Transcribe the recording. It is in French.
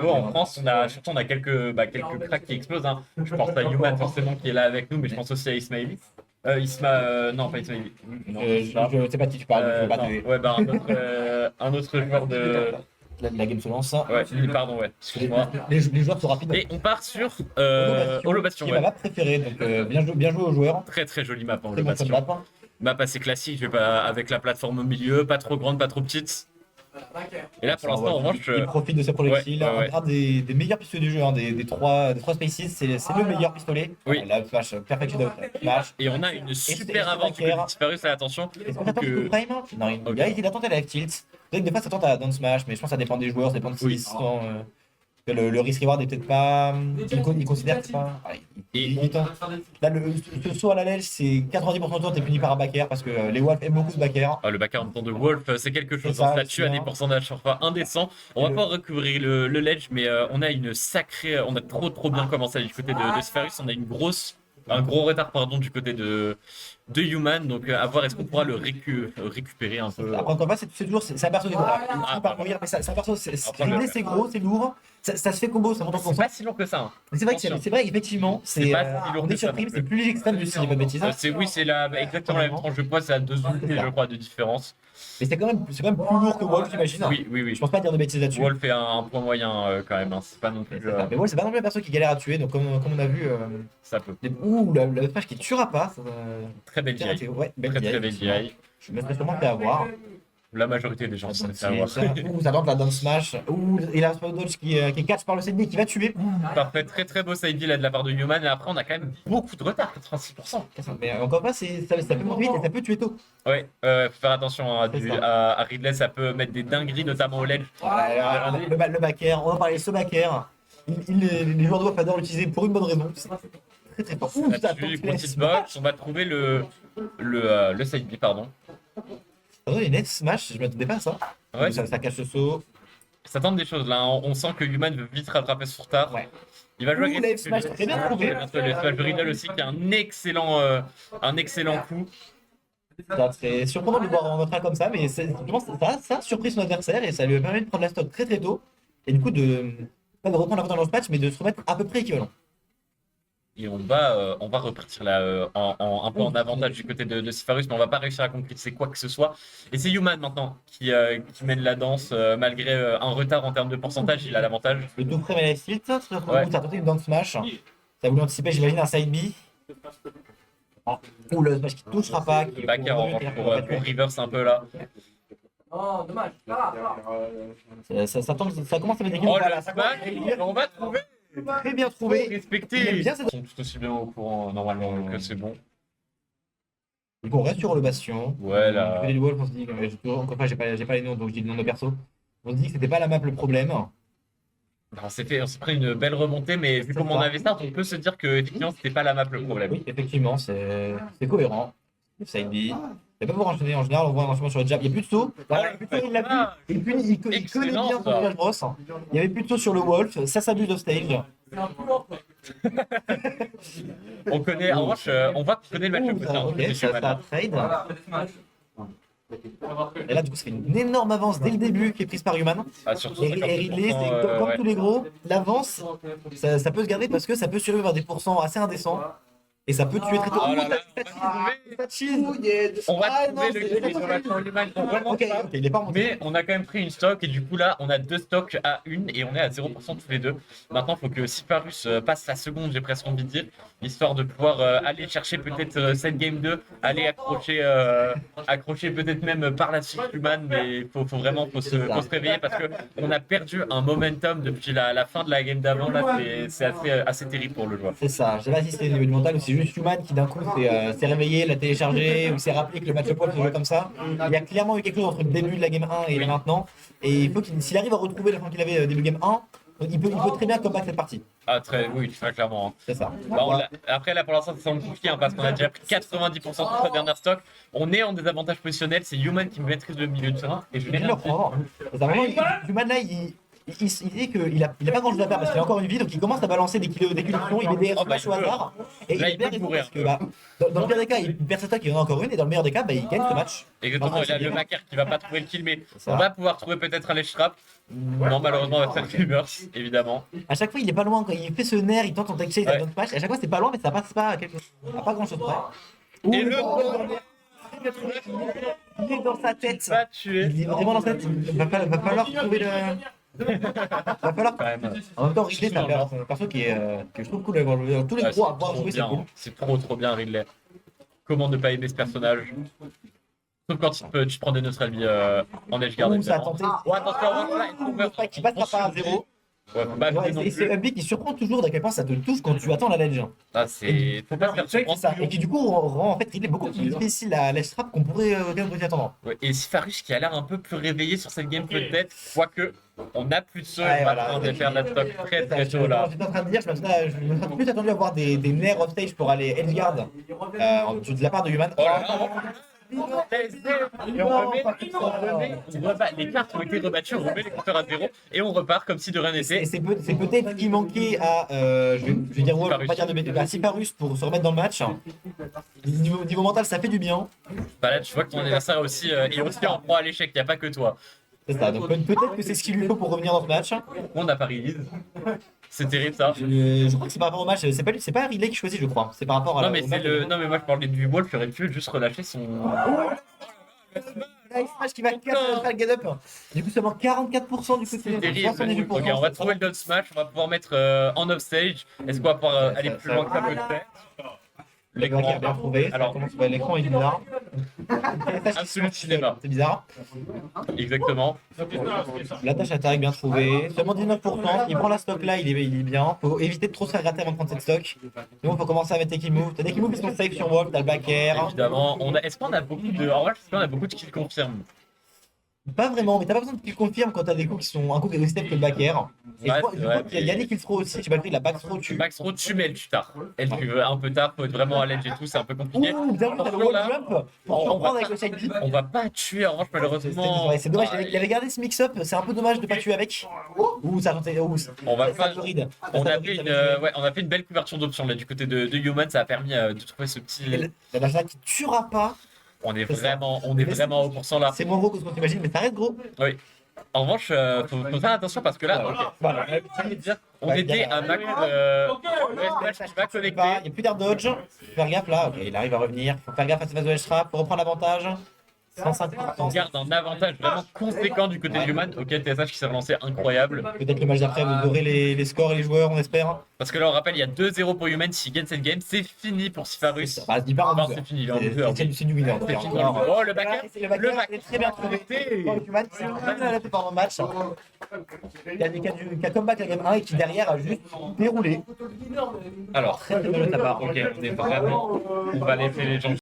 En France, on a quelques cracks qui explosent. Hein. Je pense à Human forcément qui est là avec nous, mais je pense aussi à Ismaili. Isma, non pas Ismaili. Non, Je sais pas de qui tu parles, donc je vais pas non, t'aider. ouais, bah un autre joueur de. La game se lance. Ouais, pardon, ouais. Excuse-moi. Les joueurs sont rapides. Et on part sur Holo Bastion. qui est ma map préférée, donc bien joué aux joueurs. Très très jolie map, Très Holo bonne Bastion. map. Map assez classique, je vais pas avec la plateforme au milieu, pas trop grande, pas trop petite. Et là pour l'instant, en revanche, il profite de ses projectiles. Ouais. Un des meilleurs pistolets du jeu, hein, des trois Spaces, c'est le meilleur pistolet. Oui. La flash, perfect shootout, flash. Et on a une super avance du côté Disparus, attention. Est-ce qu'on attend le prime? Non, il a tenté la tilt. Peut-être des fois ça tente à down smash, mais je pense que ça dépend des joueurs, ça dépend de s'ils sont. Le risk reward est peut-être pas. Il considère que c'est pas. Là, ce saut à la lèche, c'est 90% de temps, t'es puni par un backer parce que les Wolves aiment beaucoup ce backer. Le backer en même temps de Wolf, c'est quelque chose. Ça, Dans statut à des pourcentages parfois indécents. On va pas recouvrir le ledge, mais on a une sacrée. On a trop bien commencé du côté de Spherus. On a un gros retard du côté de Human, donc à voir est-ce qu'on pourra le récupérer un peu. Après, encore pas, c'est toujours. C'est un perso des gros. Mais c'est un perso. C'est gros, c'est lourd. Ça se fait combo, ça monte en C'est confiance. pas si lourd que ça. Hein. C'est vrai, effectivement, c'est pas si lourd on que est ça. sur prime, c'est plus léger que ça, si je dis pas de bêtises. C'est exactement la même tranche de poids, c'est à 2 unités, je crois, de différence. Mais c'est quand même plus lourd que Wolf, j'imagine. Oui. Je pense pas dire de bêtises là-dessus. Wolf est un point moyen quand même, hein. C'est pas non plus. Mais Wolf, c'est pas non plus un perso qui galère à tuer, donc comme on a vu. Ça peut. Ouh, la flash qui tuera pas. Très belle GI. Ouais, très belle GI. Je me serais sûrement fait avoir. La majorité des gens s'en fait avoir. Ouh, ça tente la down smash. Ouh, et la Spell Dodge qui catch par le CD qui va tuer. Parfait, très beau side là de la part de Human. Et après, on a quand même beaucoup de retard, 86%. Mais encore pas, ça peut mourir vite et ça peut tuer tôt. Ouais, faut faire attention à Ridley, ça peut mettre des dingueries, notamment au ledge. Le backer, on va parler de ce backer. Les joueurs doivent adorent l'utiliser pour une bonne raison. C'est très fort. Petite box, on va trouver le side B, pardon. Les net smash, je m'attendais pas à ça. Ouais. Ça cache le saut. Ça tente des choses là, on sent que Human veut vite rattraper son retard. Ouais. Il va jouer agressif. Smash, très bien trouvé. Le smash de Riddle aussi qui a un excellent coup. C'est surprenant de le voir en neutral comme ça, mais je pense que ça a surpris son adversaire et ça lui a permis de prendre la stock très tôt. Et du coup, pas de reprendre l'avantage dans le match, mais de se remettre à peu près équivalent. Et on va repartir là un peu en avantage du côté de Sipharus, mais on va pas réussir à concrétiser quoi que ce soit. Et c'est Human maintenant qui mène la danse, malgré un retard en termes de pourcentage, il a l'avantage. Le dos frame à la suite, ça a tenté une down smash. Ça a voulu anticiper, j'imagine, un side B. Ou le smash qui touchera pas. Le backer en revanche pour reverse un peu là. Oh, dommage. Ça commence à mettre des kills. Oh, le smash, on va trouver. Très bien trouvé. Respecté. Ils sont tout aussi bien au courant normalement, donc c'est bon. Donc on reste sur le Bastion. Ouais, là. Du côté du Wolf, on se dit, encore pas, j'ai pas les noms, donc je dis le nom de perso. On se dit que c'était pas la map le problème. On s'est pris une belle remontée, mais vu comment on avait ça, on peut se dire que effectivement c'était pas la map le problème. Oui, effectivement, c'est cohérent. Side B. Il n'y a pas pour enchaîner, en général on voit un enchaînement sur le jab, il n'y a plus de saut. Voilà, il l'a plus. Il connaît bien son Flash Bros. Il n'y avait plus de saut sur le Wolf, ça s'abuse off stage. On connaît, en revanche, on voit qu'on connaît le match-up aussi. Ok, ça trade. Et là, du coup, ça fait une énorme avance dès le début qui est prise par Human. Et Ridley, c'est comme tous les gros, l'avance, ça peut se garder parce que ça peut survivre à des pourcents assez indécents. Et ça peut tuer très tôt. On va trouver le Human pour remonter. Il est pas remonté. Mais on a quand même pris une stock et du coup là on a 2 stocks à 1 et on est à 0% tous les deux. Maintenant il faut que Sipharus passe la seconde, j'ai presque envie de dire, histoire de pouvoir aller chercher peut-être cette game 2, aller accrocher peut-être même par la suite Human, mais faut se réveiller parce que on a perdu un momentum depuis la fin de la game d'avant. Là c'est assez terrible pour le joueur. C'est ça, je sais pas si c'est au niveau du mental ou c'est juste Human qui d'un coup s'est réveillé, l'a téléchargé ou s'est rappelé que le match poil se jouait comme ça. Il y a clairement eu quelque chose entre le début de la game 1 et maintenant. Et il faut s'il arrive à retrouver la forme qu'il avait début game 1, il peut très bien comeback cette partie. Oui, très clairement. C'est ça. Après là pour l'instant ça semble compliqué parce qu'on a déjà pris 90% de sa dernière stock. On est en désavantage positionnel, c'est Human qui maîtrise le milieu de terrain et je l'ai le prendre. Human là, il dit qu'il a pas grand chose à perdre parce qu'il a encore une vie, donc il commence à balancer des kilos d'écusation, il met des bah, flashs au hasard. Et là, il il perd peut raison mourir. parce que dans le pire des cas, il perd sa stock, il en a encore une, et dans le meilleur des cas, il gagne ce match. Exactement, Enfin, il a c'est le bien. Macar qui va pas trouver le kill, mais Ça. on va pouvoir trouver peut-être un ledge trap. Non, malheureusement, on va faire Gamers, évidemment. À chaque fois, il est pas loin quand il fait ce nerf, il tente son tech chase à Ouais. Don't Smash, et à chaque fois, c'est pas loin, mais ça passe pas à quelque chose, à pas grand chose près. Et le Il est dans sa tête. va tuer. Il est vraiment dans sa tête. Il va falloir trouver le. Va falloir Quand même. En même temps, Ridley, c'est un perso qui est, que je trouve cool à voir jouer. Tous les Ouais, gros à c'est voir trop jouer, c'est bien. cool. C'est trop bien, Ridley. Comment ne pas aimer ce personnage? Sauf quand tu te prends des neutrales vie en edge guard. Ouh, ça a évidemment. tenté. Oh, attention, là, il Le fight qui passera pas à 0. Ouais, faut pas abuser non Et c'est plus. un pick qui surprend toujours d'à quel point ça te touche quand tu attends la ledge. Ah, c'est. Faut pas se faire C'est surprendre. ça. Et qui du coup rend en fait Ridley beaucoup plus difficile à ledge trap qu'on pourrait attendre. Ouais, et Sifarush qui a l'air un peu plus réveillé sur cette game peut-être, quoique on a plus de ceux Ouais, voilà. en train de faire notre stock très tôt là. J'étais en train de dire, je me serais plus attendu à voir des nerfs off stage pour aller edge guard de la part de Human. Oh là là, et on rebat, les cartes ont été rebattues, on remet les compteurs à 0 et on repart comme si de rien Et n'était. c'est peut-être ce qui manquait à, je vais dire Wolf, pas dire de bêtises, à Siparus pour se remettre dans le match. Niveau mental, ça fait du bien. Bah là, tu vois que ton adversaire aussi est aussi en proie à l'échec, il n'y a pas que toi. C'est ça, donc peut-être que c'est ce qu'il lui faut pour revenir dans ce match. On n'a pas release. C'est terrible ça. Je crois que c'est par rapport au match, c'est pas Ridley qui choisit, je crois. C'est par rapport à Non mais au c'est match. non mais moi je parlais du Wolf qui aurait pu juste relâcher son. Nice Smash qui va casser le get up. Du coup, seulement 44% du côté C'est de terrible. 78%. Ok, on va trouver le down smash, on va pouvoir mettre en off stage. Est-ce qu'on va pouvoir aller plus loin que ça peut-être? L'écran qui est bien trouvé. Alors- L'écran est bizarre. Absolute cinéma. C'est bizarre. Exactement. L'attache attaque bien trouvée. Seulement 19%. Il prend la stock là, il est bien. Faut éviter de trop se faire gratter avant de prendre cette stock. Donc il faut commencer à mettre des kill moves. T'as des kill moves qui sont safe sur Wolf, t'as le back air. Évidemment. Est-ce qu'on a beaucoup de. En vrai, est-ce qu'on a beaucoup de kills confirment? Pas vraiment, mais t'as pas besoin de kill confirm quand t'as des coups qui sont un coup qui est aussi step que le back air. Et Ouais, je crois c'est vrai. qu'il y a des kill throw aussi. J'ai pas pris la back throw tu. Max Road, tu mets le tu tard. Elle tu veux un peu tard, faut être vraiment à l'edge et tout, c'est un peu compliqué. Ouh, bien vu, t'as le Attention, wall là. jump pour surprendre avec le side B. On va pas tuer en revanche malheureusement. C'est dommage, il avait gardé ce mix-up, c'est un peu dommage de pas tuer avec. Ouh, ça a tenté. On va ça pas. Floride. On Ça a Floride, fait ça ouais, on a fait une belle couverture d'options là du côté de Human, ça a permis de trouver ce petit. La Dash qui tuera pas. On est C'est ça. vraiment au pourcent là. C'est moins gros que ce qu'on t'imagine, mais ça reste gros. Oui. En revanche, faut faire attention parce que là, ok. Voilà. On était à max. Smash qui va Il connecter. n'y a plus d'air dodge. Faut faire gaffe là. Ok, il arrive à revenir. Faut faire gaffe à cette phase de edge trap pour reprendre l'avantage. On 105%. garde un avantage vraiment conséquent du côté de Human. Ok, TSH qui s'est relancé incroyable. Peut-être le match d'après, vous aurez les scores et les joueurs, on espère. Parce que là, on rappelle, il y a 2-0 pour Human. S'il gagne cette game, c'est fini pour Sifarus. Bah, il part en Non, loser. c'est fini, il est en loser. C'est du winner. C'est donc, fini. encore. Oh, le backer. C'est le backer, Le backer. il est très bien trouvé. Human qui s'est bien adapté pendant le match. Il a qui a comeback la game 1 et qui derrière a juste déroulé. Alors, Très très bien de ta part. ok, on est vraiment. On va laisser les gens